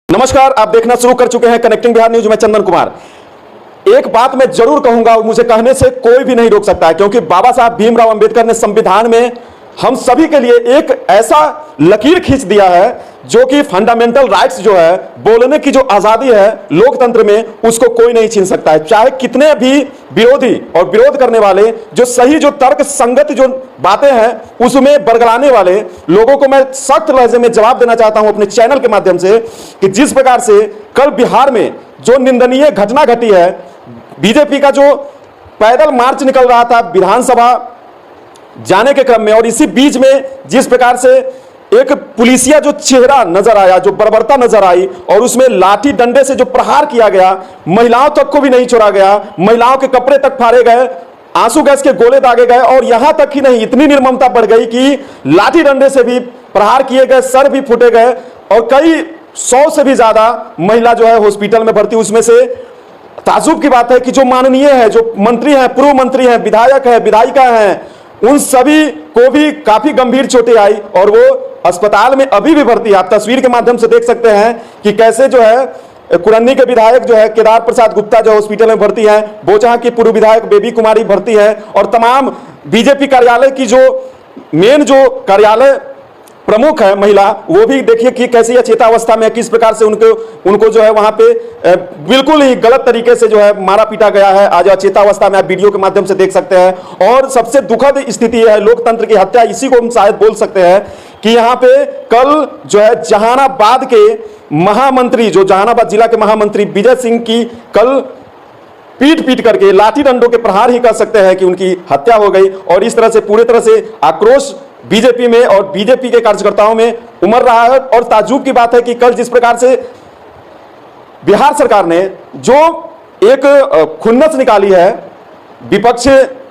नमस्कार, आप देखना शुरू कर चुके हैं कनेक्टिंग बिहार न्यूज में चंदन कुमार। एक बात मैं जरूर कहूंगा और मुझे कहने से कोई भी नहीं रोक सकता है, क्योंकि बाबा साहब भीमराव अंबेडकर ने संविधान में हम सभी के लिए एक ऐसा लकीर खींच दिया है जो कि फंडामेंटल राइट्स जो है, बोलने की जो आजादी है लोकतंत्र में, उसको कोई नहीं छीन सकता है। चाहे कितने भी विरोधी और विरोध करने वाले, जो सही जो तर्क संगत जो बातें हैं उसमें बरगलाने वाले लोगों को मैं सख्त लहजे में जवाब देना चाहता हूं अपने चैनल के माध्यम से कि जिस प्रकार से कल बिहार में जो निंदनीय घटना घटी है, बीजेपी का जो पैदल मार्च निकल रहा था विधानसभा जाने के क्रम में, और इसी बीच में जिस प्रकार से एक पुलिसिया जो चेहरा नजर आया, जो बर्बरता नजर आई, और उसमें लाठी डंडे से जो प्रहार किया गया, महिलाओं तक को भी नहीं छोड़ा गया, महिलाओं के कपड़े तक फाड़े गए, आंसू गैस के गोले दागे गए, और यहां तक ही नहीं, इतनी निर्ममता बढ़ गई कि लाठी डंडे से भी प्रहार किए गए, सर भी फूटे गए, और कई 100 से भी ज्यादा महिला जो है हॉस्पिटल में भर्ती। उसमें से ताज्जुब की बात है कि जो माननीय है, जो मंत्री हैं, पूर्व मंत्री हैं, विधायक है, विधायिका हैं, उन सभी को भी काफी गंभीर चोटें आई और वो अस्पताल में अभी भी भर्ती है। आप तस्वीर के माध्यम से देख सकते हैं कि कैसे जो है कुरन्नी के विधायक जो है केदार प्रसाद गुप्ता जो हॉस्पिटल में भर्ती है, बोचहा की पूर्व विधायक बेबी कुमारी भर्ती है, और तमाम बीजेपी कार्यालय की जो मेन जो कार्यालय प्रमुख है महिला, वो भी देखिए कि कैसी अचेतावस्था में, किस प्रकार से उनको जो है वहां पे बिल्कुल ही गलत तरीके से जो है मारा पीटा गया है। आज अचेतावस्था में आप वीडियो के माध्यम से देख सकते हैं। और सबसे दुखद स्थिति है लोकतंत्र की हत्या, इसी को हम शायद बोल सकते हैं कि यहाँ पे कल जो है जहानाबाद के महामंत्री, जो जहानाबाद जिला के महामंत्री विजय सिंह की कल पीट करके लाठी डंडों के प्रहार ही कर सकते हैं कि उनकी हत्या हो गई। और इस तरह से पूरी तरह से आक्रोश बीजेपी में और बीजेपी के कार्यकर्ताओं में उमड़ रहा है। और ताज्जुब की बात है कि कल जिस प्रकार से बिहार सरकार ने जो एक खुन्नस निकाली है विपक्ष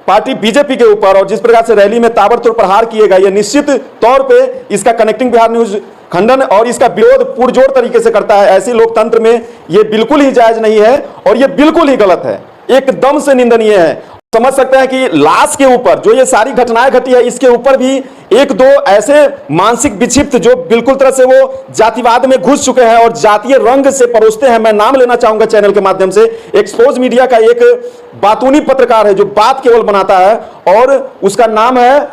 पार्टी बीजेपी के ऊपर, और जिस प्रकार से रैली में ताबड़तोड़ प्रहार किए गए, ये निश्चित तौर पे इसका कनेक्टिंग बिहार न्यूज खंडन और इसका विरोध पुरजोर तरीके से करता है। ऐसे लोकतंत्र में ये बिल्कुल ही जायज नहीं है और ये बिल्कुल ही गलत है, एकदम से निंदनीय है। समझ सकते हैं कि लाश के ऊपर जो ये सारी घटनाएं घटी है, इसके ऊपर भी एक दो ऐसे मानसिक विक्षिप्त जो बिल्कुल तरह से वो जातिवाद में घुस चुके हैं और जातीय रंग से परोसते हैं। मैं नाम लेना चाहूंगा चैनल के माध्यम से, एक्सपोज मीडिया का एक बातूनी पत्रकार है जो बात केवल बनाता है, और उसका नाम है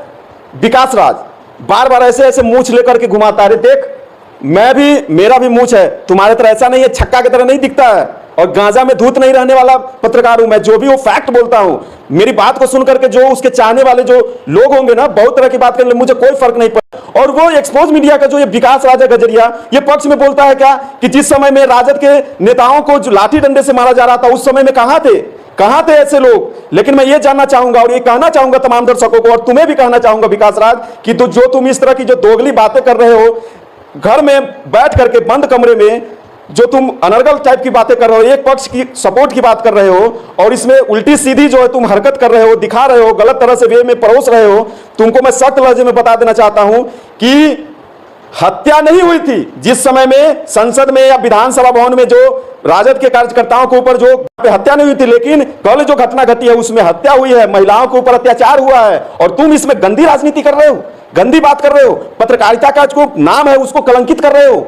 विकास राज। बार बार ऐसे ऐसे मूंछ लेकर के घुमाता है। देख, मैं भी, मेरा भी मूंछ है, तुम्हारे तरह ऐसा नहीं है, छक्का की तरह नहीं दिखता है, और गांजा में धूत नहीं रहने वाला पत्रकार हूं मैं। जो भी वो फैक्ट बोलता हूं, मेरी बात को सुनकर के जो उसके चाहने वाले जो लोग होंगे ना, बहुत तरह की बात करने, मुझे कोई फर्क नहीं पड़ता। और वो एक्सपोज मीडिया का जो ये विकास राज गजरिया, ये पक्ष में बोलता है क्या कि जिस समय में राजद के नेताओं को जो लाठी डंडे से मारा जा रहा था, उस समय में कहां थे ऐसे लोग। लेकिन मैं ये जानना चाहूंगा और ये कहना चाहूंगा तमाम दर्शकों को, और तुम्हें भी कहना चाहूंगा विकास राज, कि जो तुम इस तरह की जो दोगली बातें कर रहे हो, घर में बैठ करके बंद कमरे में जो तुम अनर्गल टाइप की बातें कर रहे हो, एक पक्ष की सपोर्ट की बात कर रहे हो, और इसमें उल्टी सीधी जो है तुम हरकत कर रहे हो, दिखा रहे हो, गलत तरह से वे में परोस रहे हो, तुमको मैं सख्त लहजे में बता देना चाहता हूं कि हत्या नहीं हुई थी। जिस समय में संसद में या विधानसभा भवन में जो राजद के कार्यकर्ताओं के ऊपर जो हत्या नहीं हुई थी, लेकिन कल जो घटना घटी है उसमें हत्या हुई है, महिलाओं के ऊपर अत्याचार हुआ है, और तुम इसमें गंदी राजनीति कर रहे हो, गंदी बात कर रहे हो, पत्रकारिता का जो नाम है उसको कलंकित कर रहे हो।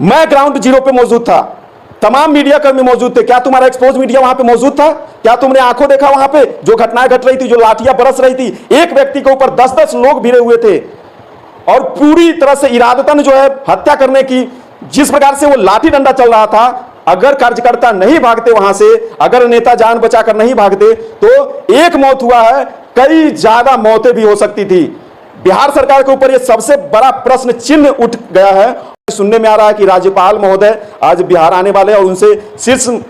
मैं ग्राउंड जीरो पे मौजूद था, तमाम मीडिया कर्मी मौजूद थे। क्या तुम्हारा एक्सपोज मीडिया वहां पे मौजूद था? क्या तुमने आंखों देखा वहां पे जो घटनाएं घट रही थी, जो लाठियां बरस रही थी? एक व्यक्ति के ऊपर 10-10 लोग भिड़े हुए थे, और पूरी तरह से इरादतन जो है हत्या करने की, जिस प्रकार से वो लाठी डंडा चल रहा था, अगर कार्यकर्ता नहीं भागते वहां से, अगर नेता जान बचाकर नहीं भागते, तो एक मौत हुआ है, कई ज्यादा मौतें भी हो सकती थी। बिहार सरकार के ऊपर यह सबसे बड़ा प्रश्न चिन्ह उठ गया है। सुनने में आ रहा है कि राज्यपाल महोदय आज बिहार आने वाले हैं और उनसे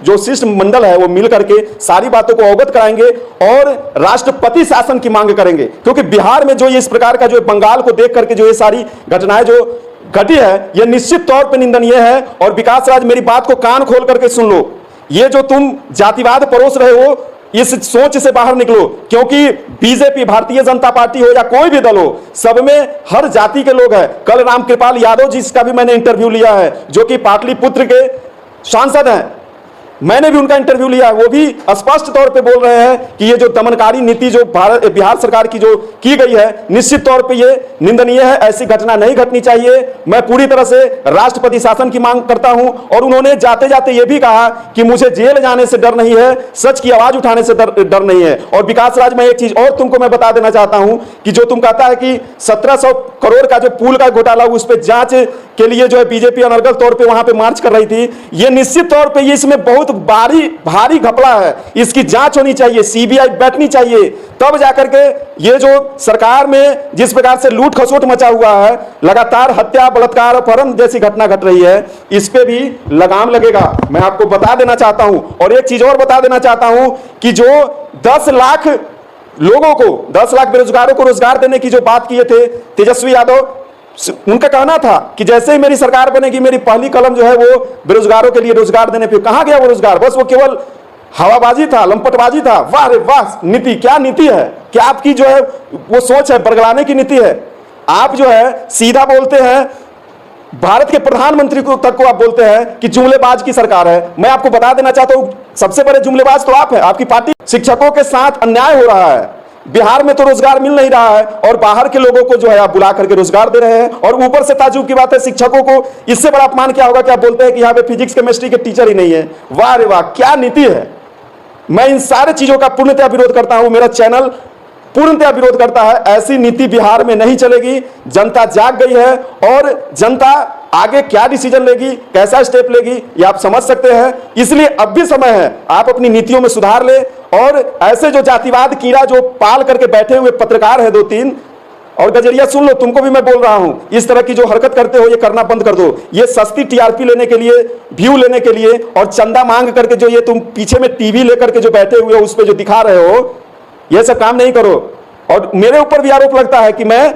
जो शिष्ट मंडल है वो मिल करके सारी बातों को अवगत कराएंगे और राष्ट्रपति शासन की मांग करेंगे, क्योंकि बिहार में जो ये इस प्रकार का जो बंगाल को देख करके जो ये सारी घटनाएं जो घटी है, ये निश्चित तौर पर निंदनीय है। और विकास राज, मेरी बात को कान खोल करके सुन लो, ये जो तुम जातिवाद परोस रहे हो, इस सोच से बाहर निकलो, क्योंकि बीजेपी, भारतीय जनता पार्टी हो या कोई भी दल हो, सब में हर जाति के लोग हैं। कल रामकृपाल यादव जी का भी मैंने इंटरव्यू लिया है, जो कि पाटलिपुत्र के सांसद हैं। मैंने भी उनका इंटरव्यू लिया, वो भी स्पष्ट तौर पे बोल रहे हैं कि ये जो दमनकारी नीति जो बिहार सरकार की जो की गई है, निश्चित तौर पे ये निंदनीय है। ऐसी घटना नहीं घटनी चाहिए। मैं पूरी तरह से राष्ट्रपति शासन की मांग करता हूं। और उन्होंने जाते जाते ये भी कहा कि मुझे जेल जाने से डर नहीं है, सच की आवाज उठाने से डर नहीं है। और विकास राज, मैं एक चीज और तुमको मैं बता देना चाहता हूं कि जो तुम कहता है कि 1700 करोड़ का जो पुल का घोटाला, उस पर जांच के लिए जो है बीजेपी अनर्गल तौर पे वहां पे मार्च कर रही थी, ये निश्चित तौर पे ये इसमें बहुत भारी घपला है। इसकी जांच होनी चाहिए, सीबीआई बैठनी चाहिए, तब जाकर के ये जो सरकार में जिस प्रकार से लूट खसोट मचा हुआ है, लगातार हत्या, बलात्कार, अपहरण जैसी घटना घट रही है, इस पे भी लगाम लगेगा। मैं आपको बता देना चाहता हूं। और एक चीज और बता देना चाहता हूं कि जो 10 लाख लोगों को, 10 लाख बेरोजगारों को रोजगार देने की जो बात किए थे तेजस्वी यादव, उनका कहना था कि जैसे ही मेरी सरकार बनेगी, मेरी पहली कलम जो है वो बेरोजगारों के लिए रोजगार देने पे। कहां गया वो रोजगार? बस वो केवल हवाबाजी था, लंपटबाजी था। वाह रे वाह, नीति क्या नीति है, क्या आपकी जो है वो सोच है, बरगलाने की नीति है। आप जो है सीधा बोलते हैं, भारत के प्रधानमंत्री को तक को आप बोलते हैं कि जुमलेबाज की सरकार है। मैं आपको बता देना चाहता हूं, सबसे बड़े जुमलेबाज तो आप हैं, आपकी पार्टी। शिक्षकों के साथ अन्याय हो रहा है। बिहार में तो रोजगार मिल नहीं रहा है और बाहर के लोगों को जो है आप बुला करके रोजगार दे रहे हैं। और ऊपर से ताजुब की बात है, शिक्षकों को इससे बड़ा अपमान क्या होगा कि आप बोलते हैं कि यहाँ पे फिजिक्स केमिस्ट्री के टीचर ही नहीं है। वाह रे वाह, क्या नीति है। मैं इन सारे चीजों का पूर्णतः विरोध करता हूं। मेरा चैनल पूर्णतः विरोध करता है। ऐसी नीति बिहार में नहीं चलेगी। जनता जाग गई है और जनता आगे क्या डिसीजन लेगी, कैसा स्टेप लेगी, ये आप समझ सकते हैं। इसलिए अब भी समय है, आप अपनी नीतियों में सुधार ले। और ऐसे जो जातिवाद कीड़ा जो पाल करके बैठे हुए पत्रकार है 2-3, और गजरिया सुन लो, तुमको भी मैं बोल रहा हूं, इस तरह की जो हरकत करते हो ये करना बंद कर दो। ये सस्ती टीआरपी लेने के लिए, व्यू लेने के लिए और चंदा मांग करके जो ये तुम पीछे में टीवी लेकर के जो बैठे हुए हो, उस पर जो दिखा रहे हो, ये सब काम नहीं करो। और मेरे ऊपर भी आरोप लगता है कि मैं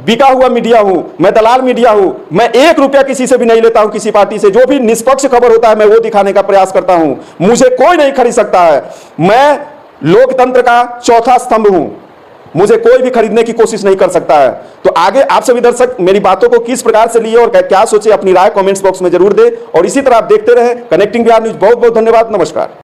बिका हुआ मीडिया हूं, मैं दलाल मीडिया हूं। मैं 1 रुपया किसी से भी नहीं लेता हूं, किसी पार्टी से। जो भी निष्पक्ष खबर होता है मैं वो दिखाने का प्रयास करता हूं। मुझे कोई नहीं खरीद सकता है। मैं लोकतंत्र का चौथा स्तंभ हूं। मुझे कोई भी खरीदने की कोशिश नहीं कर सकता है। तो आगे आप सभी दर्शक मेरी बातों को किस प्रकार से लिए और क्या सोचे, अपनी राय कमेंट्स बॉक्स में जरूर दे। और इसी तरह आप देखते रहे कनेक्टिंग बिहार न्यूज। बहुत बहुत धन्यवाद, नमस्कार।